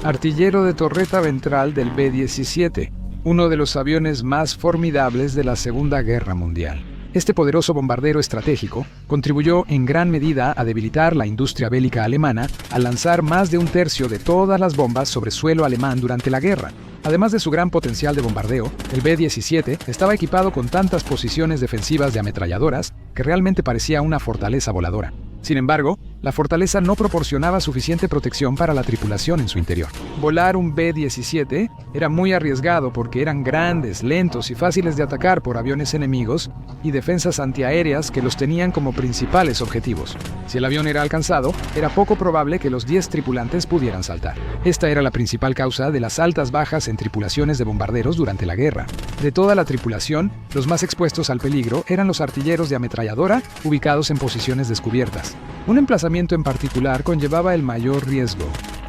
artillero de torreta ventral del B-17, uno de los aviones más formidables de la Segunda Guerra Mundial. Este poderoso bombardero estratégico contribuyó en gran medida a debilitar la industria bélica alemana al lanzar más de un tercio de todas las bombas sobre suelo alemán durante la guerra. Además de su gran potencial de bombardeo, el B-17 estaba equipado con tantas posiciones defensivas de ametralladoras que realmente parecía una fortaleza voladora. Sin embargo, la fortaleza no proporcionaba suficiente protección para la tripulación en su interior. Volar un B-17 era muy arriesgado porque eran grandes, lentos y fáciles de atacar por aviones enemigos y defensas antiaéreas que los tenían como principales objetivos. Si el avión era alcanzado, era poco probable que los 10 tripulantes pudieran saltar. Esta era la principal causa de las altas bajas en tripulaciones de bombarderos durante la guerra. De toda la tripulación, los más expuestos al peligro eran los artilleros de ametralladora ubicados en posiciones descubiertas. Un emplazamiento en particular conllevaba el mayor riesgo: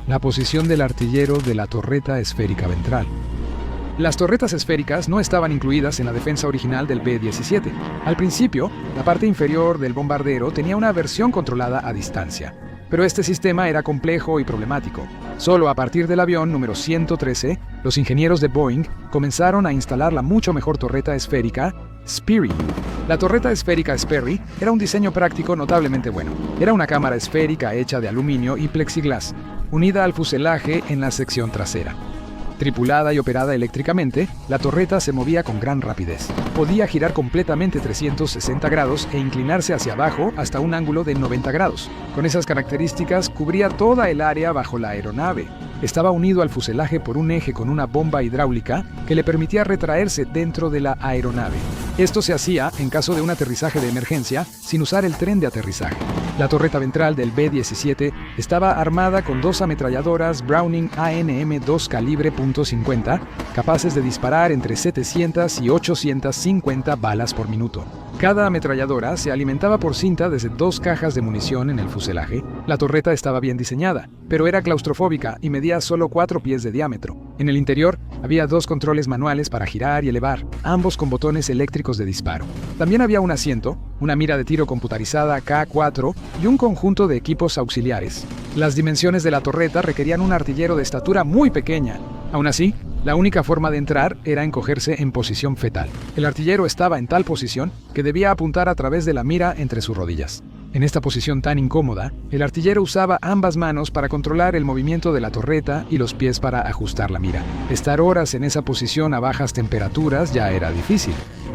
la posición del artillero de la torreta esférica ventral. Las torretas esféricas no estaban incluidas en la defensa original del B-17. Al principio, la parte inferior del bombardero tenía una versión controlada a distancia, pero este sistema era complejo y problemático. Solo a partir del avión número 113, los ingenieros de Boeing comenzaron a instalar la mucho mejor torreta esférica Sperry. La torreta esférica Sperry era un diseño práctico notablemente bueno. Era una cámara esférica hecha de aluminio y plexiglas, unida al fuselaje en la sección trasera. Tripulada y operada eléctricamente, la torreta se movía con gran rapidez. Podía girar completamente 360 grados e inclinarse hacia abajo hasta un ángulo de 90 grados. Con esas características, cubría toda el área bajo la aeronave. Estaba unido al fuselaje por un eje con una bomba hidráulica que le permitía retraerse dentro de la aeronave. Esto se hacía en caso de un aterrizaje de emergencia sin usar el tren de aterrizaje. La torreta ventral del B-17 estaba armada con 2 ametralladoras Browning ANM-2 calibre .50, capaces de disparar entre 700 y 850 balas por minuto. Cada ametralladora se alimentaba por cinta desde 2 cajas de munición en el fuselaje. La torreta estaba bien diseñada, pero era claustrofóbica y medía solo 4 pies de diámetro. En el interior había 2 controles manuales para girar y elevar, ambos con botones eléctricos de disparo. También había un asiento, una mira de tiro computarizada K4 y un conjunto de equipos auxiliares. Las dimensiones de la torreta requerían un artillero de estatura muy pequeña. Aún así, la única forma de entrar era encogerse en posición fetal. El artillero estaba en tal posición que debía apuntar a través de la mira entre sus rodillas. En esta posición tan incómoda, el artillero usaba ambas manos para controlar el movimiento de la torreta y los pies para ajustar la mira. Estar horas en esa posición a bajas temperaturas ya era difícil,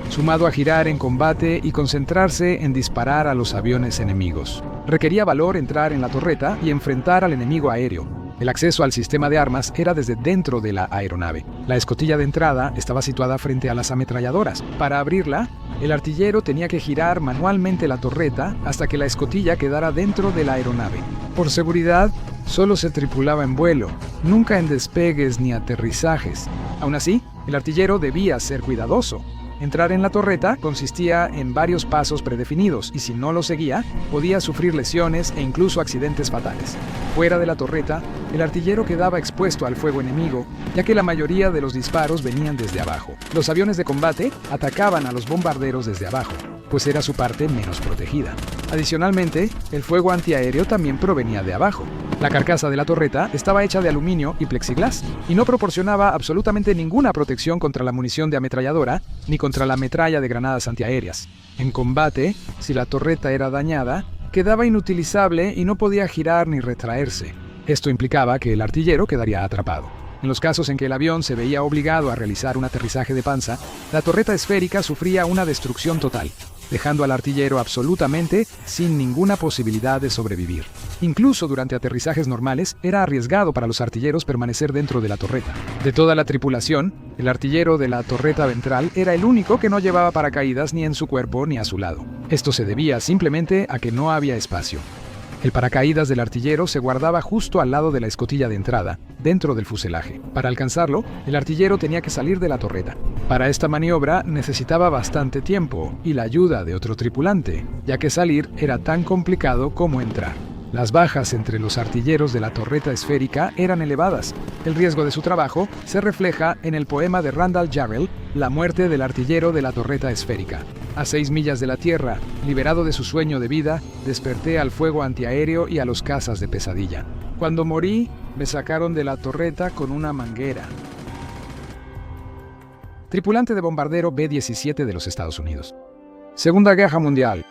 sumado a girar en combate y concentrarse en disparar a los aviones enemigos. Requería valor entrar en la torreta y enfrentar al enemigo aéreo. El acceso al sistema de armas era desde dentro de la aeronave. La escotilla de entrada estaba situada frente a las ametralladoras. Para abrirla, el artillero tenía que girar manualmente la torreta hasta que la escotilla quedara dentro de la aeronave. Por seguridad, solo se tripulaba en vuelo, nunca en despegues ni aterrizajes. Aún así, el artillero debía ser cuidadoso. Entrar en la torreta consistía en varios pasos predefinidos y si no lo seguía, podía sufrir lesiones e incluso accidentes fatales. Fuera de la torreta, el artillero quedaba expuesto al fuego enemigo, ya que la mayoría de los disparos venían desde abajo. Los aviones de combate atacaban a los bombarderos desde abajo, pues era su parte menos protegida. Adicionalmente, el fuego antiaéreo también provenía de abajo. La carcasa de la torreta estaba hecha de aluminio y plexiglas y no proporcionaba absolutamente ninguna protección contra la munición de ametralladora ni contra la metralla de granadas antiaéreas. En combate, si la torreta era dañada, quedaba inutilizable y no podía girar ni retraerse. Esto implicaba que el artillero quedaría atrapado. En los casos en que el avión se veía obligado a realizar un aterrizaje de panza, la torreta esférica sufría una destrucción total, dejando al artillero absolutamente sin ninguna posibilidad de sobrevivir. Incluso durante aterrizajes normales, era arriesgado para los artilleros permanecer dentro de la torreta. De toda la tripulación, el artillero de la torreta ventral era el único que no llevaba paracaídas ni en su cuerpo ni a su lado. Esto se debía simplemente a que no había espacio. El paracaídas del artillero se guardaba justo al lado de la escotilla de entrada, dentro del fuselaje. Para alcanzarlo, el artillero tenía que salir de la torreta. Para esta maniobra necesitaba bastante tiempo y la ayuda de otro tripulante, ya que salir era tan complicado como entrar. Las bajas entre los artilleros de la torreta esférica eran elevadas. El riesgo de su trabajo se refleja en el poema de Randall Jarrell, La muerte del artillero de la torreta esférica. A 6 millas de la tierra, liberado de su sueño de vida, desperté al fuego antiaéreo y a los cazas de pesadilla. Cuando morí, Me sacaron de la torreta con una manguera. Tripulante de bombardero B-17 de los Estados Unidos. Segunda Guerra Mundial.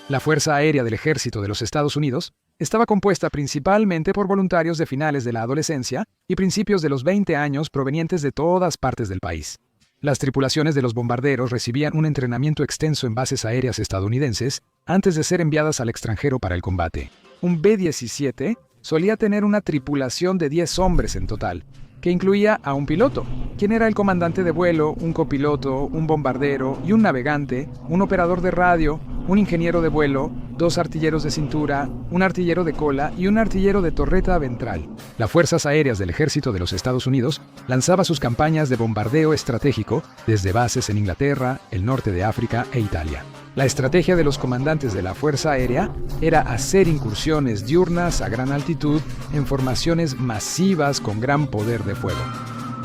La Fuerza Aérea del Ejército de los Estados Unidos estaba compuesta principalmente por voluntarios de finales de la adolescencia y principios de los 20 años provenientes de todas partes del país. Las tripulaciones de los bombarderos recibían un entrenamiento extenso en bases aéreas estadounidenses antes de ser enviadas al extranjero para el combate. Un B-17 solía tener una tripulación de 10 hombres en total, que incluía a un piloto, quien era el comandante de vuelo, un copiloto, un bombardero y un navegante, un operador de radio, un ingeniero de vuelo, 2 artilleros de cintura, un artillero de cola y un artillero de torreta ventral. Las Fuerzas Aéreas del Ejército de los Estados Unidos lanzaba sus campañas de bombardeo estratégico desde bases en Inglaterra, el norte de África e Italia. La estrategia de los comandantes de la Fuerza Aérea era hacer incursiones diurnas a gran altitud en formaciones masivas con gran poder de fuego.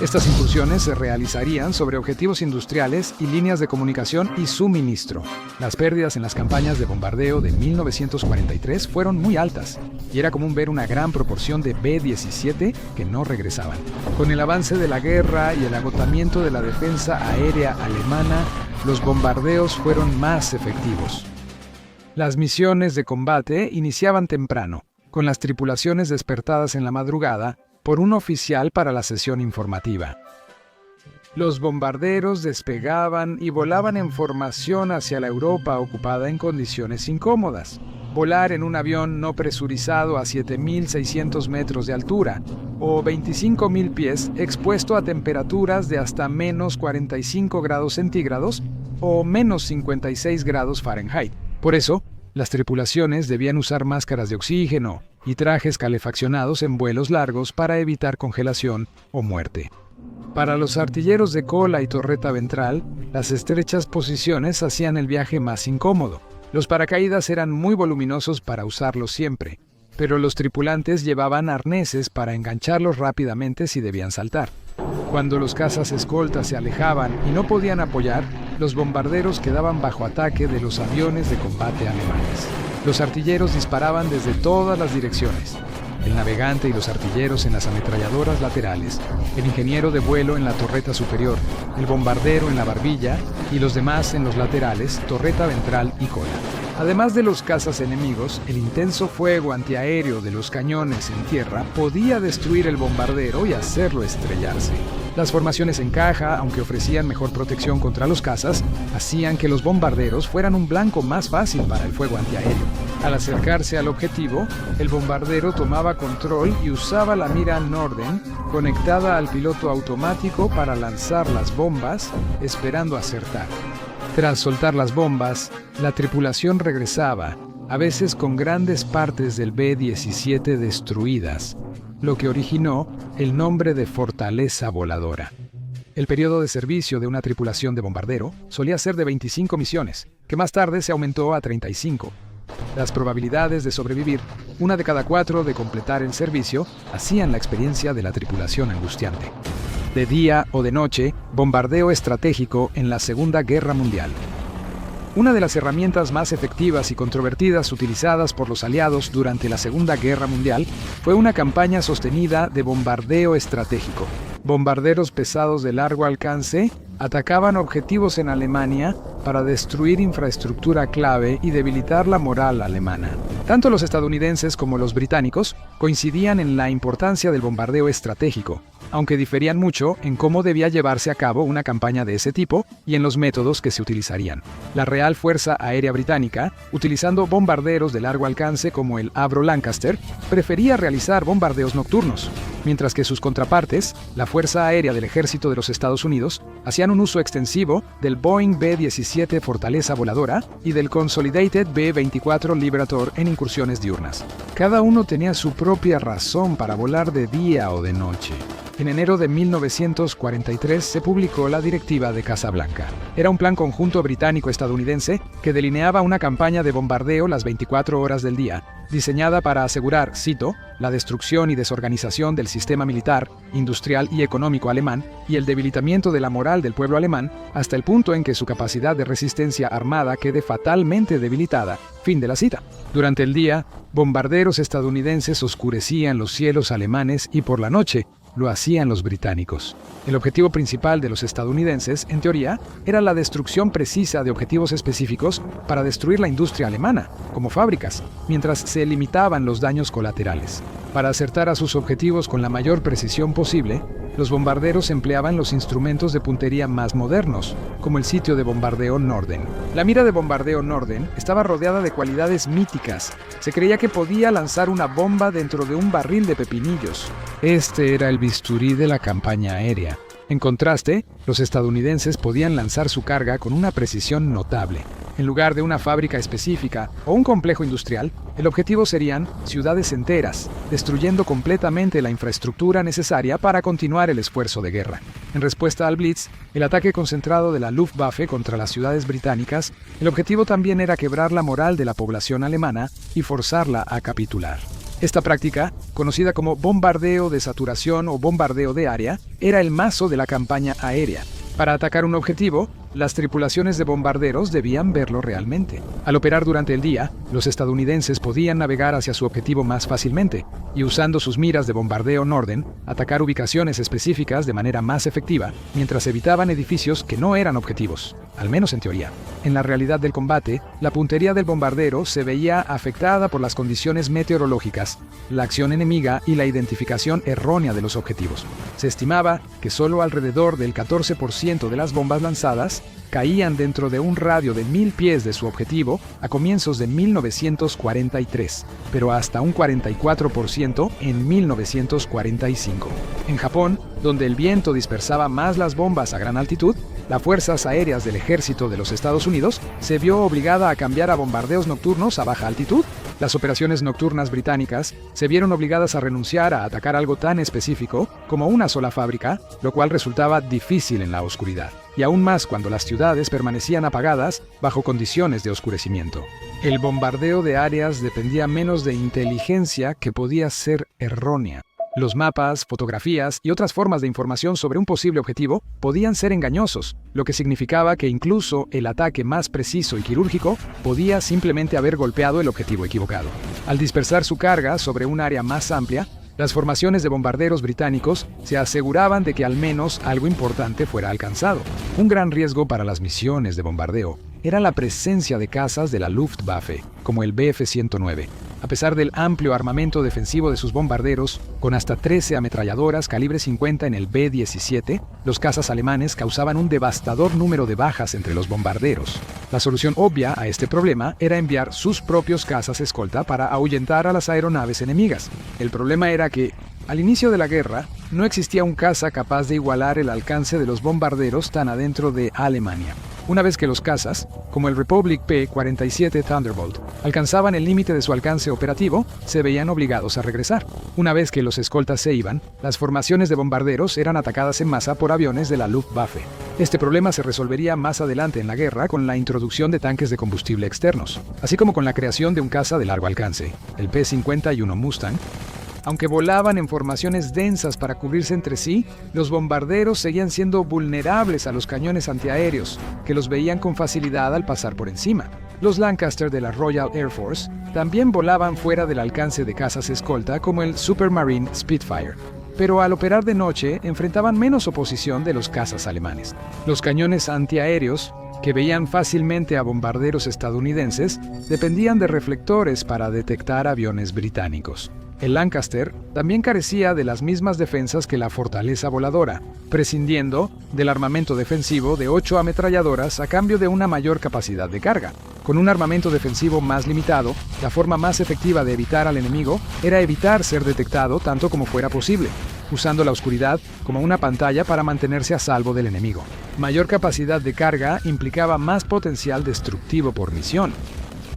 Estas incursiones se realizarían sobre objetivos industriales y líneas de comunicación y suministro. Las pérdidas en las campañas de bombardeo de 1943 fueron muy altas, y era común ver una gran proporción de B-17 que no regresaban. Con el avance de la guerra y el agotamiento de la defensa aérea alemana, los bombardeos fueron más efectivos. Las misiones de combate iniciaban temprano, con las tripulaciones despertadas en la madrugada por un oficial para la sesión informativa. Los bombarderos despegaban y volaban en formación hacia la Europa ocupada en condiciones incómodas. Volar en un avión no presurizado a 7.600 metros de altura o 25.000 pies expuesto a temperaturas de hasta menos 45 grados centígrados o menos 56 grados Fahrenheit. Por eso, las tripulaciones debían usar máscaras de oxígeno y trajes calefaccionados en vuelos largos para evitar congelación o muerte. Para los artilleros de cola y torreta ventral, las estrechas posiciones hacían el viaje más incómodo. Los paracaídas eran muy voluminosos para usarlos siempre, pero los tripulantes llevaban arneses para engancharlos rápidamente si debían saltar. Cuando los cazas escoltas se alejaban y no podían apoyar, los bombarderos quedaban bajo ataque de los aviones de combate alemanes. Los artilleros disparaban desde todas las direcciones. El navegante y los artilleros en las ametralladoras laterales, el ingeniero de vuelo en la torreta superior, el bombardero en la barbilla y los demás en los laterales, torreta ventral y cola. Además de los cazas enemigos, el intenso fuego antiaéreo de los cañones en tierra podía destruir el bombardero y hacerlo estrellarse. Las formaciones en caja, aunque ofrecían mejor protección contra los cazas, hacían que los bombarderos fueran un blanco más fácil para el fuego antiaéreo. Al acercarse al objetivo, el bombardero tomaba control y usaba la mira Norden conectada al piloto automático para lanzar las bombas, esperando acertar. Tras soltar las bombas, la tripulación regresaba, a veces con grandes partes del B-17 destruidas, lo que originó el nombre de Fortaleza Voladora. El periodo de servicio de una tripulación de bombardero solía ser de 25 misiones, que más tarde se aumentó a 35. Las probabilidades de sobrevivir, una de cada 4 de completar el servicio, hacían la experiencia de la tripulación angustiante. De día o de noche, bombardeo estratégico en la Segunda Guerra Mundial. Una de las herramientas más efectivas y controvertidas utilizadas por los aliados durante la Segunda Guerra Mundial fue una campaña sostenida de bombardeo estratégico. Bombarderos pesados de largo alcance atacaban objetivos en Alemania para destruir infraestructura clave y debilitar la moral alemana. Tanto los estadounidenses como los británicos coincidían en la importancia del bombardeo estratégico, aunque diferían mucho en cómo debía llevarse a cabo una campaña de ese tipo y en los métodos que se utilizarían. La Real Fuerza Aérea Británica, utilizando bombarderos de largo alcance como el Avro Lancaster, prefería realizar bombardeos nocturnos, mientras que sus contrapartes, la Fuerza Aérea del Ejército de los Estados Unidos, hacían un uso extensivo del Boeing B-17 Fortaleza Voladora y del Consolidated B-24 Liberator en incursiones diurnas. Cada uno tenía su propia razón para volar de día o de noche. En enero de 1943 se publicó la Directiva de Casablanca. Era un plan conjunto británico-estadounidense que delineaba una campaña de bombardeo las 24 horas del día, diseñada para asegurar, cito, la destrucción y desorganización del sistema militar, industrial y económico alemán y el debilitamiento de la moral del pueblo alemán hasta el punto en que su capacidad de resistencia armada quede fatalmente debilitada. Fin de la cita. Durante el día, bombarderos estadounidenses oscurecían los cielos alemanes y por la noche, lo hacían los británicos. El objetivo principal de los estadounidenses, en teoría, era la destrucción precisa de objetivos específicos para destruir la industria alemana, como fábricas, mientras se limitaban los daños colaterales. Para acertar a sus objetivos con la mayor precisión posible, los bombarderos empleaban los instrumentos de puntería más modernos, como el sitio de bombardeo Norden. La mira de bombardeo Norden estaba rodeada de cualidades míticas. Se creía que podía lanzar una bomba dentro de un barril de pepinillos. Este era el bisturí de la campaña aérea. En contraste, los estadounidenses podían lanzar su carga con una precisión notable. En lugar de una fábrica específica o un complejo industrial, el objetivo serían ciudades enteras, destruyendo completamente la infraestructura necesaria para continuar el esfuerzo de guerra. En respuesta al Blitz, el ataque concentrado de la Luftwaffe contra las ciudades británicas, el objetivo también era quebrar la moral de la población alemana y forzarla a capitular. Esta práctica, conocida como bombardeo de saturación o bombardeo de área, era el mazo de la campaña aérea. Para atacar un objetivo, las tripulaciones de bombarderos debían verlo realmente. Al operar durante el día, los estadounidenses podían navegar hacia su objetivo más fácilmente y usando sus miras de bombardeo Norden, atacar ubicaciones específicas de manera más efectiva, mientras evitaban edificios que no eran objetivos, al menos en teoría. En la realidad del combate, la puntería del bombardero se veía afectada por las condiciones meteorológicas, la acción enemiga y la identificación errónea de los objetivos. Se estimaba que solo alrededor del 14% de las bombas lanzadas caían dentro de un radio de 1000 pies de su objetivo a comienzos de 1943, pero hasta un 44% en 1945. En Japón, donde el viento dispersaba más las bombas a gran altitud, las fuerzas aéreas del ejército de los Estados Unidos se vio obligada a cambiar a bombardeos nocturnos a baja altitud. Las operaciones nocturnas británicas se vieron obligadas a renunciar a atacar algo tan específico como una sola fábrica, lo cual resultaba difícil en la oscuridad, y aún más cuando las ciudades permanecían apagadas bajo condiciones de oscurecimiento. El bombardeo de áreas dependía menos de inteligencia que podía ser errónea. Los mapas, fotografías y otras formas de información sobre un posible objetivo podían ser engañosos, lo que significaba que incluso el ataque más preciso y quirúrgico podía simplemente haber golpeado el objetivo equivocado. Al dispersar su carga sobre un área más amplia, las formaciones de bombarderos británicos se aseguraban de que al menos algo importante fuera alcanzado. Un gran riesgo para las misiones de bombardeo era la presencia de cazas de la Luftwaffe, como el Bf-109. A pesar del amplio armamento defensivo de sus bombarderos, con hasta 13 ametralladoras calibre 50 en el B-17, los cazas alemanes causaban un devastador número de bajas entre los bombarderos. La solución obvia a este problema era enviar sus propios cazas escolta para ahuyentar a las aeronaves enemigas. El problema era que, al inicio de la guerra, no existía un caza capaz de igualar el alcance de los bombarderos tan adentro de Alemania. Una vez que los cazas, como el Republic P-47 Thunderbolt, alcanzaban el límite de su alcance operativo, se veían obligados a regresar. Una vez que los escoltas se iban, las formaciones de bombarderos eran atacadas en masa por aviones de la Luftwaffe. Este problema se resolvería más adelante en la guerra con la introducción de tanques de combustible externos, así como con la creación de un caza de largo alcance, el P-51 Mustang. Aunque volaban en formaciones densas para cubrirse entre sí, los bombarderos seguían siendo vulnerables a los cañones antiaéreos, que los veían con facilidad al pasar por encima. Los Lancaster de la Royal Air Force también volaban fuera del alcance de cazas escolta como el Supermarine Spitfire, pero al operar de noche enfrentaban menos oposición de los cazas alemanes. Los cañones antiaéreos, que veían fácilmente a bombarderos estadounidenses, dependían de reflectores para detectar aviones británicos. El Lancaster también carecía de las mismas defensas que la fortaleza voladora, prescindiendo del armamento defensivo de 8 ametralladoras a cambio de una mayor capacidad de carga. Con un armamento defensivo más limitado, la forma más efectiva de evitar al enemigo era evitar ser detectado tanto como fuera posible, usando la oscuridad como una pantalla para mantenerse a salvo del enemigo. Mayor capacidad de carga implicaba más potencial destructivo por misión.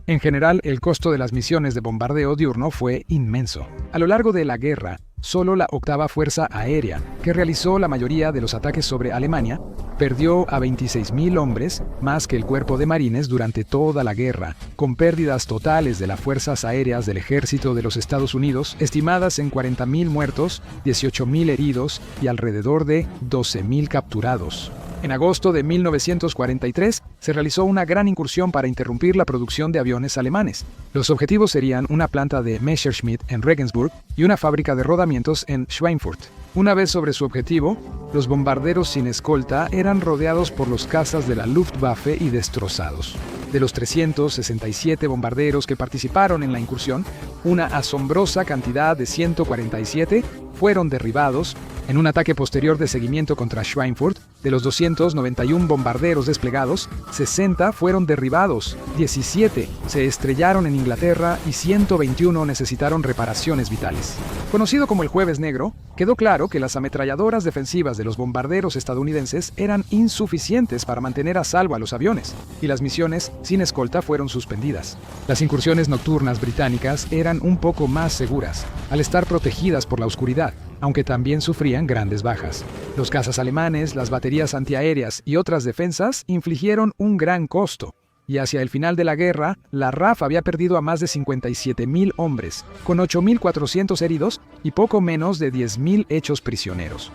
En general, el costo de las misiones de bombardeo diurno fue inmenso. A lo largo de la guerra, solo la octava Fuerza Aérea, que realizó la mayoría de los ataques sobre Alemania, perdió a 26.000 hombres, más que el cuerpo de marines durante toda la guerra, con pérdidas totales de las fuerzas aéreas del ejército de los Estados Unidos estimadas en 40.000 muertos, 18.000 heridos y alrededor de 12.000 capturados. En agosto de 1943 se realizó una gran incursión para interrumpir la producción de aviones alemanes. Los objetivos serían una planta de Messerschmitt en Regensburg y una fábrica de rodamientos en Schweinfurt. Una vez sobre su objetivo, los bombarderos sin escolta eran rodeados por los cazas de la Luftwaffe y destrozados. De los 367 bombarderos que participaron en la incursión, una asombrosa cantidad de 147 fueron derribados. En un ataque posterior de seguimiento contra Schweinfurt, de los 291 bombarderos desplegados, 60 fueron derribados, 17 se estrellaron en Inglaterra y 121 necesitaron reparaciones vitales. Conocido como el Jueves Negro, quedó claro que las ametralladoras defensivas de los bombarderos estadounidenses eran insuficientes para mantener a salvo a los aviones, y las misiones sin escolta fueron suspendidas. Las incursiones nocturnas británicas eran un poco más seguras, al estar protegidas por la oscuridad, aunque también sufrían grandes bajas. Los cazas alemanes, las baterías antiaéreas y otras defensas infligieron un gran costo, y hacia el final de la guerra, la RAF había perdido a más de 57.000 hombres, con 8.400 heridos y poco menos de 10.000 hechos prisioneros.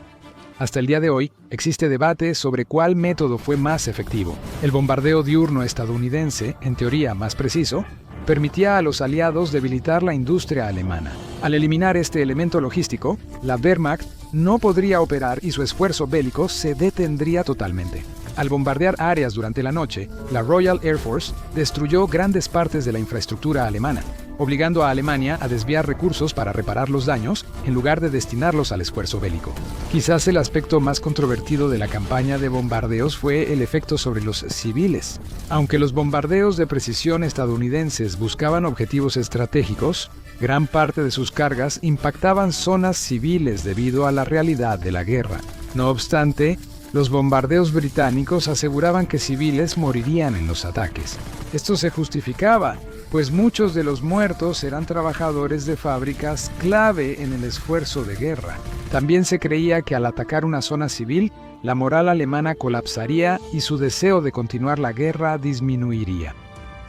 Hasta el día de hoy, existe debate sobre cuál método fue más efectivo. El bombardeo diurno estadounidense, en teoría más preciso, permitía a los aliados debilitar la industria alemana. Al eliminar este elemento logístico, la Wehrmacht no podría operar y su esfuerzo bélico se detendría totalmente. Al bombardear áreas durante la noche, la Royal Air Force destruyó grandes partes de la infraestructura alemana, obligando a Alemania a desviar recursos para reparar los daños en lugar de destinarlos al esfuerzo bélico. Quizás el aspecto más controvertido de la campaña de bombardeos fue el efecto sobre los civiles. Aunque los bombardeos de precisión estadounidenses buscaban objetivos estratégicos, gran parte de sus cargas impactaban zonas civiles debido a la realidad de la guerra. No obstante, los bombardeos británicos aseguraban que civiles morirían en los ataques. Esto se justificaba, pues muchos de los muertos eran trabajadores de fábricas clave en el esfuerzo de guerra. También se creía que al atacar una zona civil, la moral alemana colapsaría y su deseo de continuar la guerra disminuiría.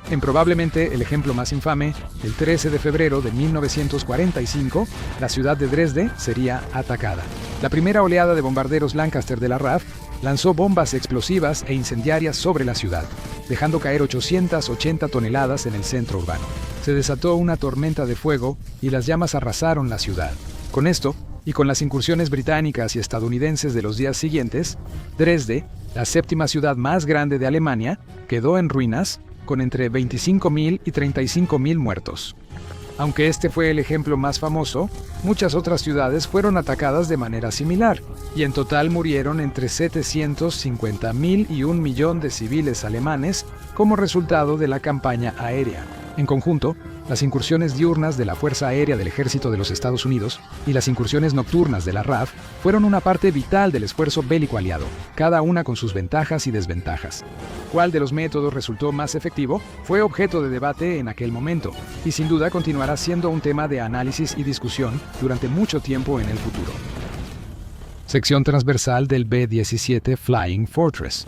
En probablemente el ejemplo más infame, el 13 de febrero de 1945, la ciudad de Dresde sería atacada. La primera oleada de bombarderos Lancaster de la RAF lanzó bombas explosivas e incendiarias sobre la ciudad, dejando caer 880 toneladas en el centro urbano. Se desató una tormenta de fuego y las llamas arrasaron la ciudad. Con esto, y con las incursiones británicas y estadounidenses de los días siguientes, Dresde, la séptima ciudad más grande de Alemania, quedó en ruinas, con entre 25.000 y 35.000 muertos. Aunque este fue el ejemplo más famoso, muchas otras ciudades fueron atacadas de manera similar, y en total murieron entre 750.000 y 1 millón de civiles alemanes como resultado de la campaña aérea. En conjunto, las incursiones diurnas de la Fuerza Aérea del Ejército de los Estados Unidos y las incursiones nocturnas de la RAF fueron una parte vital del esfuerzo bélico aliado, cada una con sus ventajas y desventajas. ¿Cuál de los métodos resultó más efectivo? Fue objeto de debate en aquel momento, y sin duda continuará siendo un tema de análisis y discusión durante mucho tiempo en el futuro. Sección transversal del B-17 Flying Fortress.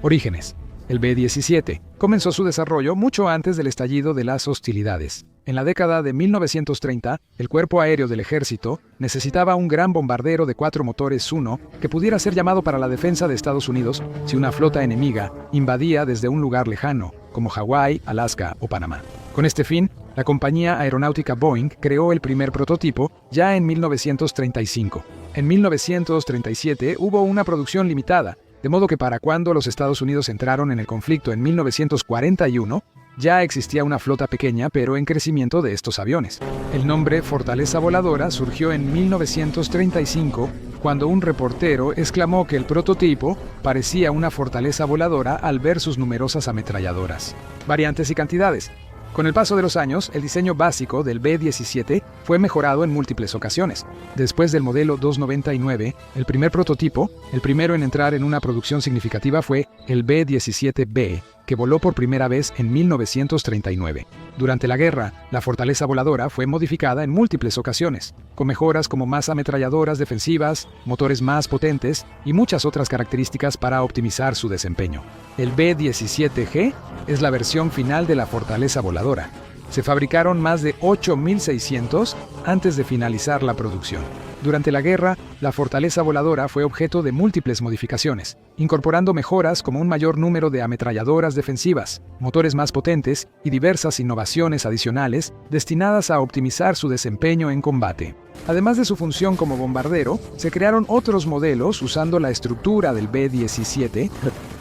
Orígenes. El B-17 comenzó su desarrollo mucho antes del estallido de las hostilidades. En la década de 1930, el Cuerpo Aéreo del Ejército necesitaba un gran bombardero de 4 motores 1 que pudiera ser llamado para la defensa de Estados Unidos si una flota enemiga invadía desde un lugar lejano, como Hawái, Alaska o Panamá. Con este fin, la compañía aeronáutica Boeing creó el primer prototipo ya en 1935. En 1937 hubo una producción limitada, de modo que para cuando los Estados Unidos entraron en el conflicto en 1941, ya existía una flota pequeña pero en crecimiento de estos aviones. El nombre Fortaleza Voladora surgió en 1935, cuando un reportero exclamó que el prototipo parecía una fortaleza voladora al ver sus numerosas ametralladoras. Variantes y cantidades. Con el paso de los años, el diseño básico del B-17 fue mejorado en múltiples ocasiones. Después del modelo 299, el primer prototipo, el primero en entrar en una producción significativa fue el B-17B, que voló por primera vez en 1939. Durante la guerra, la fortaleza voladora fue modificada en múltiples ocasiones, con mejoras como más ametralladoras defensivas, motores más potentes y muchas otras características para optimizar su desempeño. El B-17G es la versión final de la fortaleza voladora. Se fabricaron más de 8.600 antes de finalizar la producción. Durante la guerra, la fortaleza voladora fue objeto de múltiples modificaciones, incorporando mejoras como un mayor número de ametralladoras defensivas, motores más potentes y diversas innovaciones adicionales destinadas a optimizar su desempeño en combate. Además de su función como bombardero, se crearon otros modelos usando la estructura del B-17.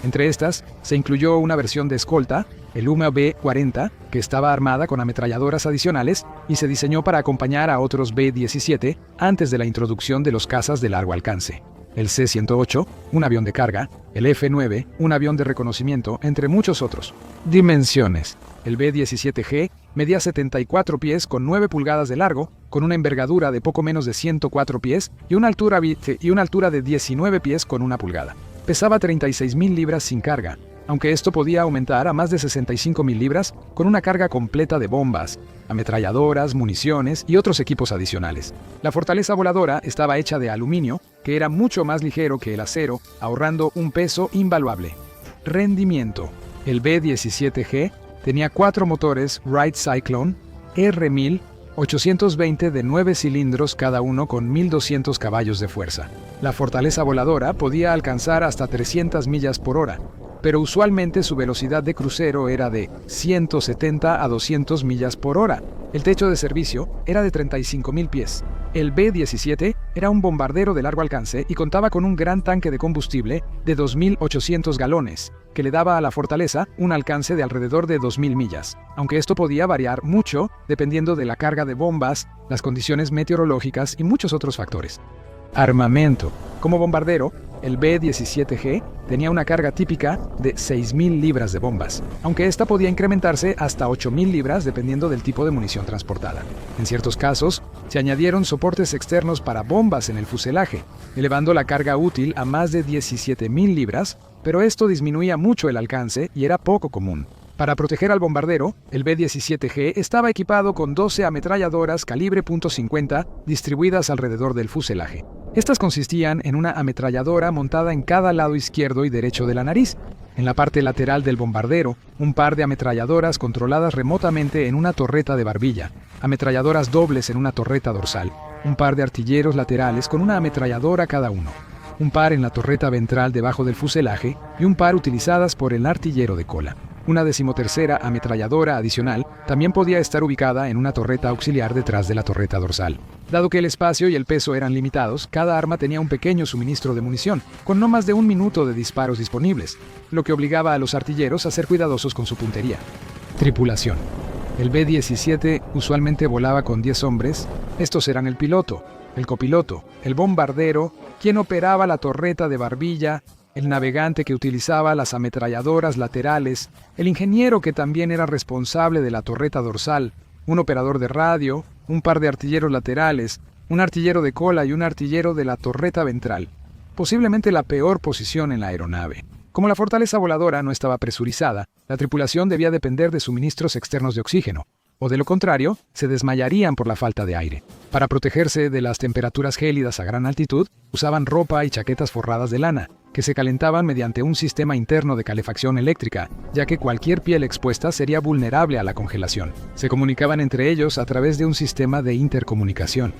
Entre estas, se incluyó una versión de escolta, el UMA B-40, que estaba armada con ametralladoras adicionales y se diseñó para acompañar a otros B-17 antes de la introducción de los cazas de largo alcance. El C-108, un avión de carga, el F-9, un avión de reconocimiento, entre muchos otros. Dimensiones. El B-17G medía 74 pies con 9 pulgadas de largo, con una envergadura de poco menos de 104 pies y una altura de 19 pies con 1 pulgada. Pesaba 36.000 libras sin carga, aunque esto podía aumentar a más de 65.000 libras con una carga completa de bombas, ametralladoras, municiones y otros equipos adicionales. La fortaleza voladora estaba hecha de aluminio, que era mucho más ligero que el acero, ahorrando un peso invaluable. Rendimiento. El B-17G tenía 4 motores Wright Cyclone R1000 820 de 9 cilindros cada uno con 1.200 caballos de fuerza. La fortaleza voladora podía alcanzar hasta 300 millas por hora, pero usualmente su velocidad de crucero era de 170 a 200 millas por hora. El techo de servicio era de 35.000 pies. El B-17 era un bombardero de largo alcance y contaba con un gran tanque de combustible de 2.800 galones, que le daba a la fortaleza un alcance de alrededor de 2.000 millas, aunque esto podía variar mucho dependiendo de la carga de bombas, las condiciones meteorológicas y muchos otros factores. Armamento. Como bombardero, el B-17G tenía una carga típica de 6.000 libras de bombas, aunque esta podía incrementarse hasta 8.000 libras dependiendo del tipo de munición transportada. En ciertos casos, se añadieron soportes externos para bombas en el fuselaje, elevando la carga útil a más de 17.000 libras, pero esto disminuía mucho el alcance y era poco común. Para proteger al bombardero, el B-17G estaba equipado con 12 ametralladoras calibre .50 distribuidas alrededor del fuselaje. Estas consistían en una ametralladora montada en cada lado izquierdo y derecho de la nariz. En la parte lateral del bombardero, un par de ametralladoras controladas remotamente en una torreta de barbilla, ametralladoras dobles en una torreta dorsal, un par de artilleros laterales con una ametralladora cada uno, un par en la torreta ventral debajo del fuselaje y un par utilizadas por el artillero de cola. Una 13ª ametralladora adicional también podía estar ubicada en una torreta auxiliar detrás de la torreta dorsal. Dado que el espacio y el peso eran limitados, cada arma tenía un pequeño suministro de munición, con no más de 1 minuto de disparos disponibles, lo que obligaba a los artilleros a ser cuidadosos con su puntería. Tripulación. El B-17 usualmente volaba con 10 hombres. Estos eran el piloto, el copiloto, el bombardero, quien operaba la torreta de barbilla, el navegante que utilizaba las ametralladoras laterales, el ingeniero que también era responsable de la torreta dorsal, un operador de radio, un par de artilleros laterales, un artillero de cola y un artillero de la torreta ventral. Posiblemente la peor posición en la aeronave. Como la fortaleza voladora no estaba presurizada, la tripulación debía depender de suministros externos de oxígeno, o de lo contrario, se desmayarían por la falta de aire. Para protegerse de las temperaturas gélidas a gran altitud, usaban ropa y chaquetas forradas de lana, que se calentaban mediante un sistema interno de calefacción eléctrica, ya que cualquier piel expuesta sería vulnerable a la congelación. Se comunicaban entre ellos a través de un sistema de intercomunicación.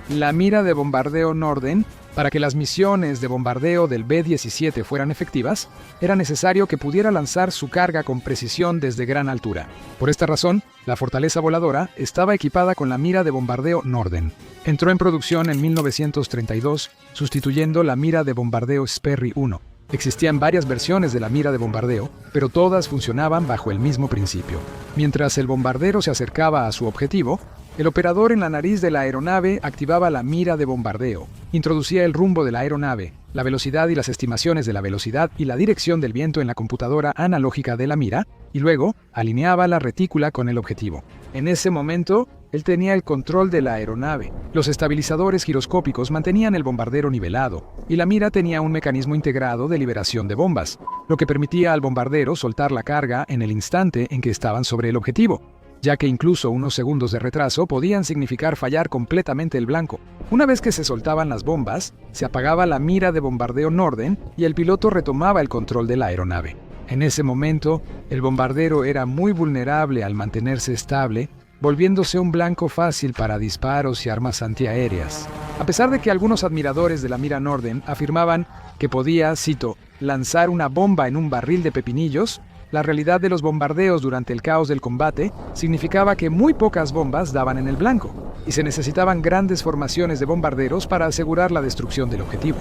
La mira de bombardeo Norden. Para que las misiones de bombardeo del B-17 fueran efectivas, era necesario que pudiera lanzar su carga con precisión desde gran altura. Por esta razón, la fortaleza voladora estaba equipada con la mira de bombardeo Norden. Entró en producción en 1932, sustituyendo la mira de bombardeo Sperry 1. Existían varias versiones de la mira de bombardeo, pero todas funcionaban bajo el mismo principio. Mientras el bombardero se acercaba a su objetivo, el operador en la nariz de la aeronave activaba la mira de bombardeo, introducía el rumbo de la aeronave, la velocidad y las estimaciones de la velocidad y la dirección del viento en la computadora analógica de la mira, y luego alineaba la retícula con el objetivo. En ese momento, Él tenía el control de la aeronave. Los estabilizadores giroscópicos mantenían el bombardero nivelado, y la mira tenía un mecanismo integrado de liberación de bombas, lo que permitía al bombardero soltar la carga en el instante en que estaban sobre el objetivo, ya que incluso unos segundos de retraso podían significar fallar completamente el blanco. Una vez que se soltaban las bombas, se apagaba la mira de bombardeo Norden y el piloto retomaba el control de la aeronave. En ese momento, el bombardero era muy vulnerable al mantenerse estable, volviéndose un blanco fácil para disparos y armas antiaéreas. A pesar de que algunos admiradores de la mira Norden afirmaban que podía, cito, lanzar una bomba en un barril de pepinillos, la realidad de los bombardeos durante el caos del combate significaba que muy pocas bombas daban en el blanco, y se necesitaban grandes formaciones de bombarderos para asegurar la destrucción del objetivo.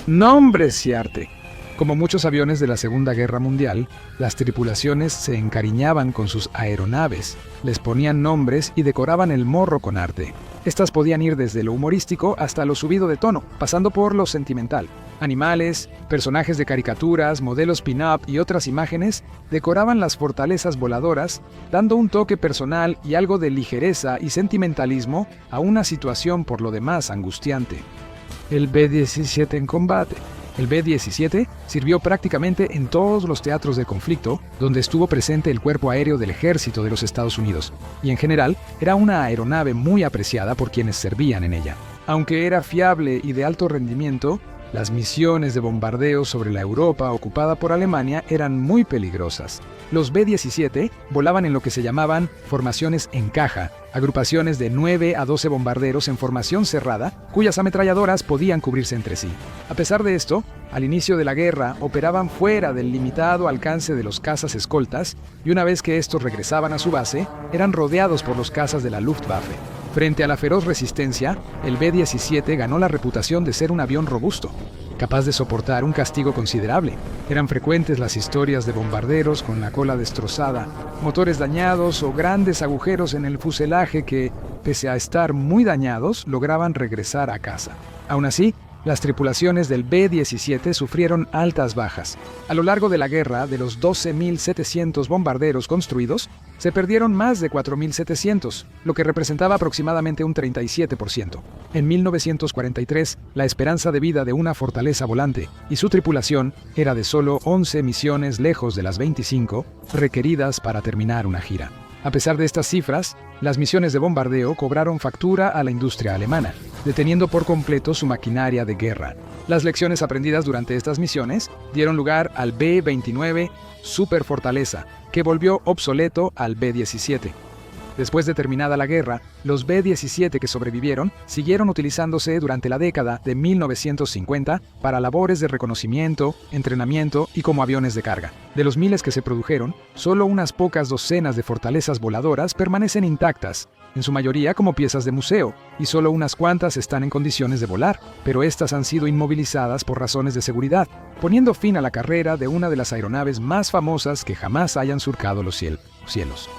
¡Nombres y arte! Como muchos aviones de la Segunda Guerra Mundial, las tripulaciones se encariñaban con sus aeronaves, les ponían nombres y decoraban el morro con arte. Estas podían ir desde lo humorístico hasta lo subido de tono, pasando por lo sentimental. Animales, personajes de caricaturas, modelos pin-up y otras imágenes decoraban las fortalezas voladoras, dando un toque personal y algo de ligereza y sentimentalismo a una situación por lo demás angustiante. El B-17 en combate. El B-17 sirvió prácticamente en todos los teatros de conflicto donde estuvo presente el cuerpo aéreo del ejército de los Estados Unidos, y en general era una aeronave muy apreciada por quienes servían en ella. Aunque era fiable y de alto rendimiento, las misiones de bombardeo sobre la Europa ocupada por Alemania eran muy peligrosas. Los B-17 volaban en lo que se llamaban formaciones en caja, agrupaciones de 9 a 12 bombarderos en formación cerrada, cuyas ametralladoras podían cubrirse entre sí. A pesar de esto, al inicio de la guerra operaban fuera del limitado alcance de los cazas escoltas, y una vez que estos regresaban a su base, eran rodeados por los cazas de la Luftwaffe. Frente a la feroz resistencia, el B-17 ganó la reputación de ser un avión robusto, capaz de soportar un castigo considerable. Eran frecuentes las historias de bombarderos con la cola destrozada, motores dañados o grandes agujeros en el fuselaje que, pese a estar muy dañados, lograban regresar a casa. Aún así, las tripulaciones del B-17 sufrieron altas bajas. A lo largo de la guerra, de los 12.700 bombarderos construidos, se perdieron más de 4.700, lo que representaba aproximadamente un 37%. En 1943, la esperanza de vida de una fortaleza volante y su tripulación era de solo 11 misiones lejos de las 25 requeridas para terminar una gira. A pesar de estas cifras, las misiones de bombardeo cobraron factura a la industria alemana, deteniendo por completo su maquinaria de guerra. Las lecciones aprendidas durante estas misiones dieron lugar al B-29 Super Fortaleza, que volvió obsoleto al B-17. Después de terminada la guerra, los B-17 que sobrevivieron siguieron utilizándose durante la década de 1950 para labores de reconocimiento, entrenamiento y como aviones de carga. De los miles que se produjeron, solo unas pocas docenas de fortalezas voladoras permanecen intactas, en su mayoría como piezas de museo, y solo unas cuantas están en condiciones de volar, pero estas han sido inmovilizadas por razones de seguridad, poniendo fin a la carrera de una de las aeronaves más famosas que jamás hayan surcado los cielos.